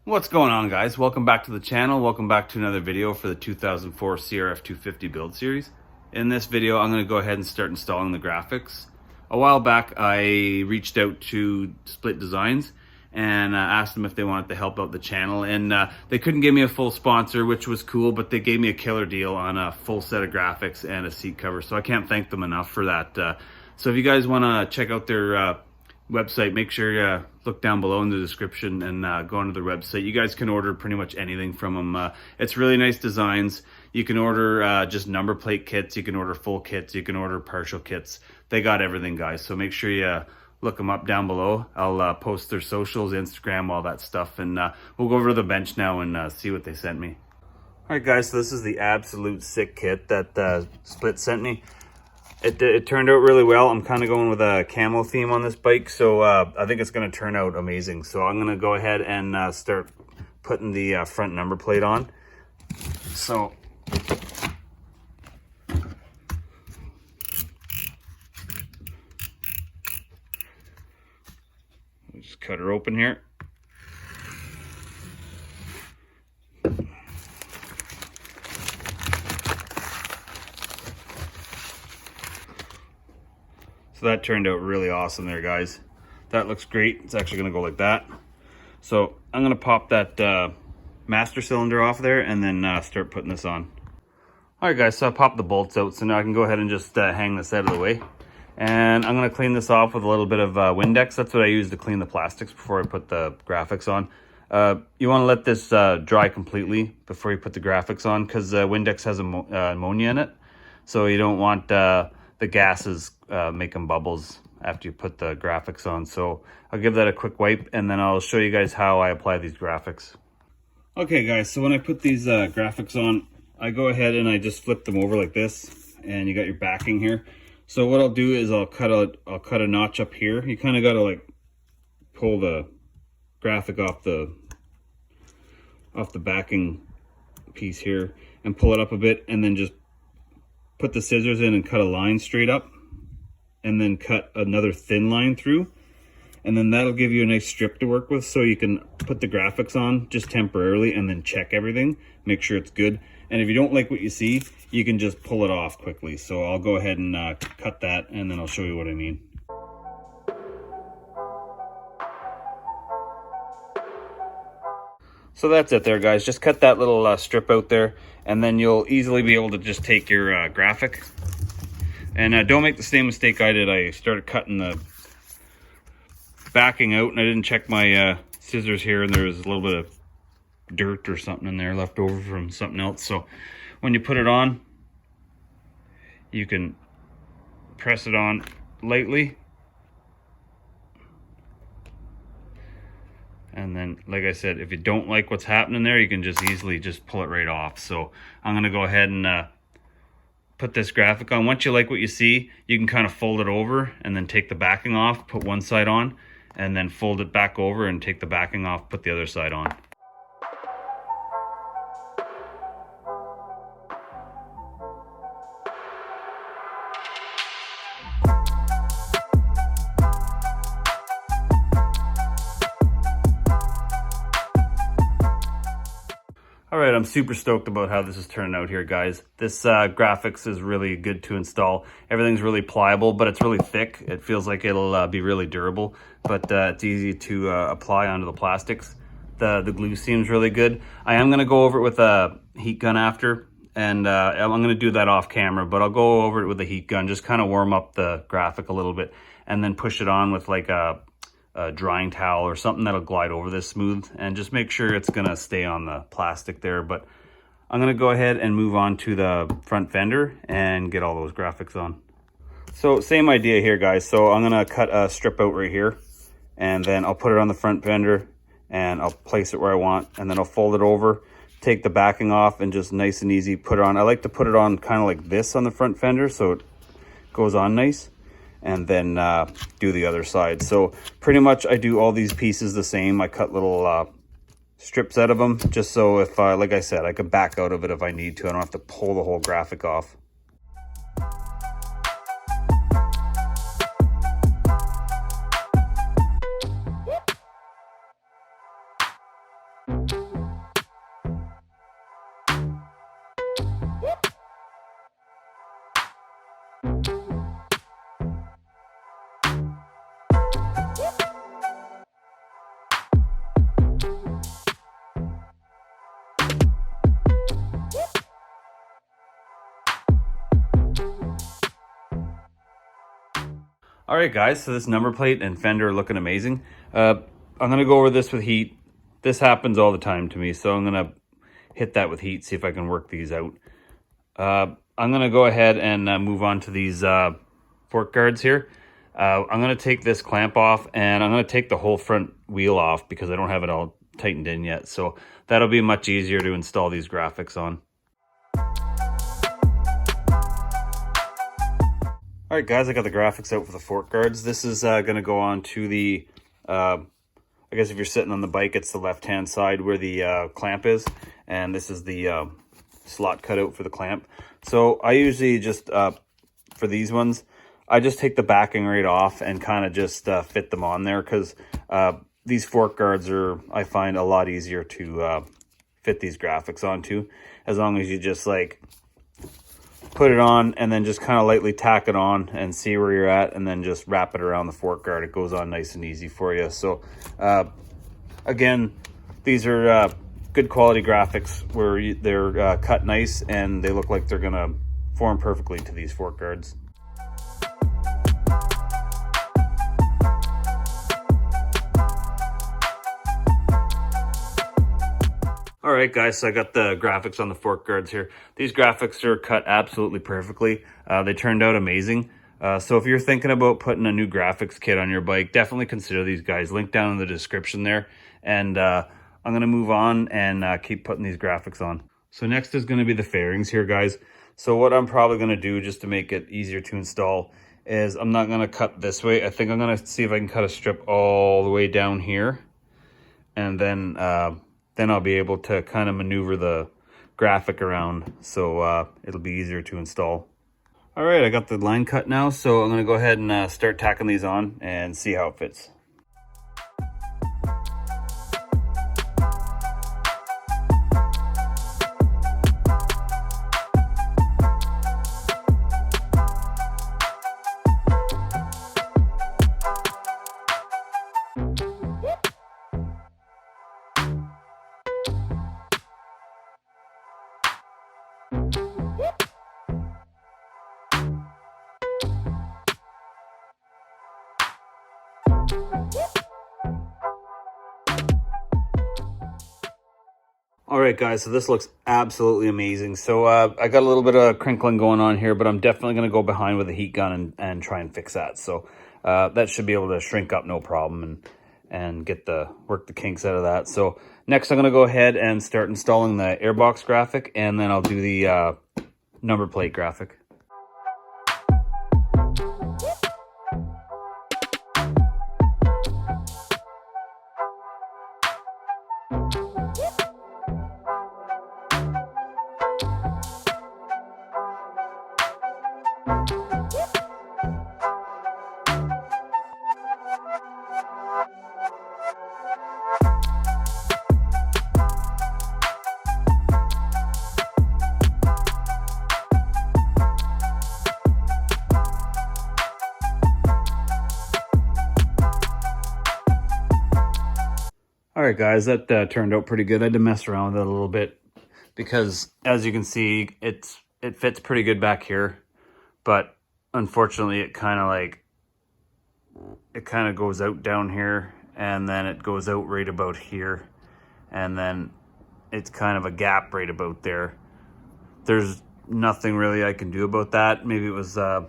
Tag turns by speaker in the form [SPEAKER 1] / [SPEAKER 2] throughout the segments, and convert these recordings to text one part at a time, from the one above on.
[SPEAKER 1] What's going on, guys? Welcome back to the channel. Welcome back to another video for the 2004 CRF 250 build series. In this video, I'm going to go ahead and start installing the graphics. A while back, I reached out to Split Designs and asked them if they wanted to help out the channel. And they couldn't give me a full sponsor, which was cool, but they gave me a killer deal on a full set of graphics and a seat cover. So I can't thank them enough for that. So if you guys want to check out their website, make sure you look down below in the description and go onto their website. You guys can order pretty much anything from them. It's really nice designs. You can order just number plate kits, you can order full kits, you can order partial kits. They got everything, guys, so make sure you look them up down below. I'll post their socials, Instagram, all that stuff, and we'll go over to the bench now and see what they sent me. Alright guys, so this is the absolute sick kit that Split sent me. It turned out really well. I'm kind of going with a camo theme on this bike, so I think it's going to turn out amazing. So I'm going to go ahead and start putting the front number plate on. So just cut her open here. So that turned out really awesome there, guys. That looks great. It's actually going to go like that. So I'm going to pop that master cylinder off there and then start putting this on. Alright guys, so I popped the bolts out, so now I can go ahead and just hang this out of the way. And I'm going to clean this off with a little bit of Windex. That's what I use to clean the plastics before I put the graphics on. You want to let this dry completely before you put the graphics on, because Windex has ammonia in it. So you don't want the gases making bubbles after you put the graphics on. So I'll give that a quick wipe and then I'll show you guys how I apply these graphics. Okay guys, so when I put these graphics on, I go ahead and I just flip them over like this, and you got your backing here. So what I'll do is I'll cut a notch up here. You kind of got to like pull the graphic off the backing piece here and pull it up a bit, and then just put the scissors in and cut a line straight up, and then cut another thin line through, and then that'll give you a nice strip to work with, so you can put the graphics on just temporarily and then check everything, make sure it's good. And if you don't like what you see, you can just pull it off quickly. So I'll go ahead and cut that, and then I'll show you what I mean. So that's it there, guys. Just cut that little strip out there, and then you'll easily be able to just take your graphic. And don't make the same mistake I did. I started cutting the backing out, and I didn't check my scissors here, and there was a little bit of dirt or something in there left over from something else. So when you put it on, you can press it on lightly. And then, like I said, if you don't like what's happening there, you can just easily just pull it right off. So I'm going to go ahead and put this graphic on. Once you like what you see, you can kind of fold it over and then take the backing off, put one side on, and then fold it back over and take the backing off, put the other side on. Alright, I'm super stoked about how this is turning out here, guys. This graphics is really good to install. Everything's really pliable, but it's really thick. It feels like it'll be really durable, but it's easy to apply onto the plastics. The glue seems really good. I am going to go over it with a heat gun after, and I'm going to do that off camera, but I'll go over it with a heat gun, just kind of warm up the graphic a little bit, and then push it on with like a drying towel or something that'll glide over this smooth, and just make sure it's gonna stay on the plastic there. But I'm gonna go ahead and move on to the front fender and get all those graphics on. So same idea here, guys. So I'm gonna cut a strip out right here, and then I'll put it on the front fender and I'll place it where I want, and then I'll fold it over, take the backing off, and just nice and easy put it on. I like to put it on kind of like this on the front fender so it goes on nice, and then do the other side. So pretty much I do all these pieces the same. I cut little strips out of them, just so if, like I said, I could back out of it if I need to. I don't have to pull the whole graphic off. All right, guys, so this number plate and fender are looking amazing. I'm gonna go over this with heat. This happens all the time to me, so I'm gonna hit that with heat, see if I can work these out. I'm gonna go ahead and move on to these fork guards here. I'm gonna take this clamp off, and I'm gonna take the whole front wheel off because I don't have it all tightened in yet. So that'll be much easier to install these graphics on. All right, guys, I got the graphics out for the fork guards. This is gonna go on to the, I guess if you're sitting on the bike, it's the left-hand side where the clamp is. And this is the slot cutout for the clamp. So I usually just, for these ones, I just take the backing right off and kind of just fit them on there, because these fork guards are, I find, a lot easier to fit these graphics onto, as long as you just like put it on and then just kind of lightly tack it on and see where you're at, and then just wrap it around the fork guard. It goes on nice and easy for you. So again, these are good quality graphics where they're cut nice and they look like they're gonna form perfectly to these fork guards. All right, guys, so I got the graphics on the fork guards here. These graphics are cut absolutely perfectly. They turned out amazing. So if you're thinking about putting a new graphics kit on your bike, definitely consider these guys. Link down in the description there. And I'm gonna move on and keep putting these graphics on. So next is gonna be the fairings here, guys. So what I'm probably gonna do, just to make it easier to install, is I'm not gonna cut this way. I think I'm gonna see if I can cut a strip all the way down here. And then I'll be able to kind of maneuver the graphic around, so it'll be easier to install. All right, I got the line cut now, so I'm gonna go ahead and start tacking these on and see how it fits. All right, guys, so this looks absolutely amazing. So I got a little bit of crinkling going on here, but I'm definitely going to go behind with a heat gun and try and fix that. So that should be able to shrink up no problem and work the kinks out of that. So next I'm going to go ahead and start installing the airbox graphic, and then I'll do the number plate graphic. All right, guys, that turned out pretty good. I had to mess around with it a little bit because, as you can see, it fits pretty good back here, but unfortunately it kind of goes out down here, and then it goes out right about here, and then it's kind of a gap right about there. There's nothing really I can do about that. Maybe it was, I'm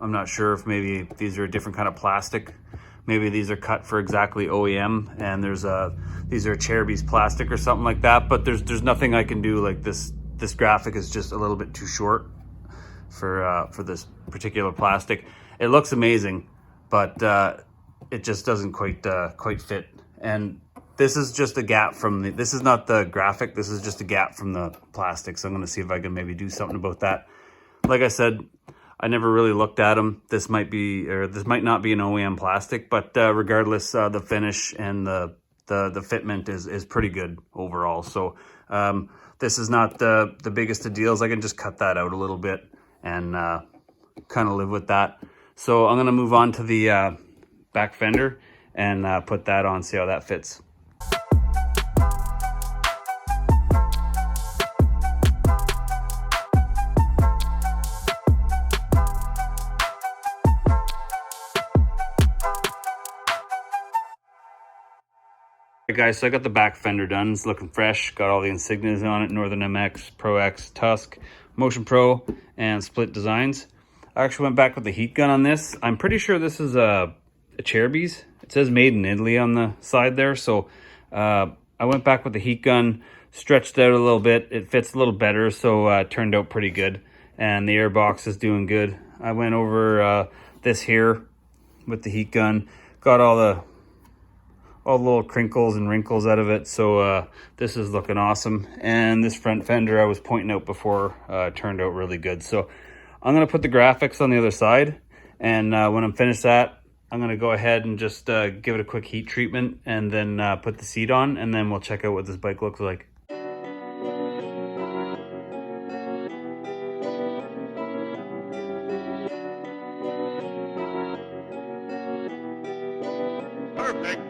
[SPEAKER 1] not sure if maybe these are a different kind of plastic. Maybe these are cut for exactly OEM, and these are Cherubies plastic or something like that. But there's nothing I can do. Like this graphic is just a little bit too short for this particular plastic. It looks amazing, but it just doesn't quite fit. And this is just a gap from this is not the graphic. This is just a gap from the plastic. So I'm going to see if I can maybe do something about that. Like I said, I never really looked at them. This might not be an OEM plastic, but regardless, the finish and the fitment is pretty good overall. So this is not the biggest of deals. I can just cut that out a little bit and kind of live with that. So I'm gonna move on to the back fender and put that on, see how that fits. guys, so I got the back fender done. It's looking fresh. Got all the insignias on it: Northern MX, Pro X, Tusk, Motion Pro, and Split Designs. I actually went back with the heat gun on this. I'm pretty sure this is a Cherubies. It says made in Italy on the side there. So I went back with the heat gun, stretched out a little bit. It fits a little better, so it turned out pretty good. And the air box is doing good. I went over this here with the heat gun, got all the little crinkles and wrinkles out of it, so this is looking awesome. And this front fender I was pointing out before turned out really good. So I'm gonna put the graphics on the other side, and when I'm finished that, I'm gonna go ahead and just give it a quick heat treatment, and then put the seat on, and then we'll check out what this bike looks like.
[SPEAKER 2] Perfect.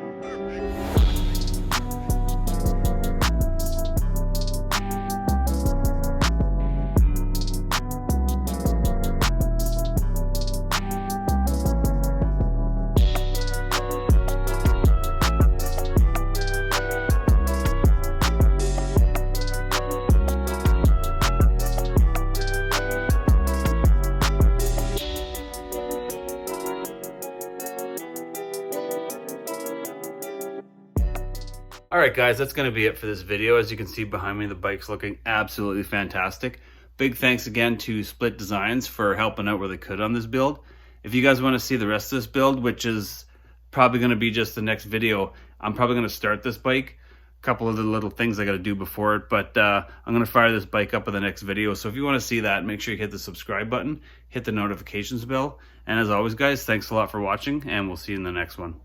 [SPEAKER 1] All right, guys, that's going to be it for this video. As you can see behind me, the bike's looking absolutely fantastic. Big thanks again to Split Designs for helping out where they could on this build. If you guys want to see the rest of this build, which is probably going to be just the next video, I'm probably going to start this bike. A couple of the little things I got to do before it, but I'm going to fire this bike up in the next video. So if you want to see that, make sure you hit the subscribe button, hit the notifications bell. And as always, guys, thanks a lot for watching, and we'll see you in the next one.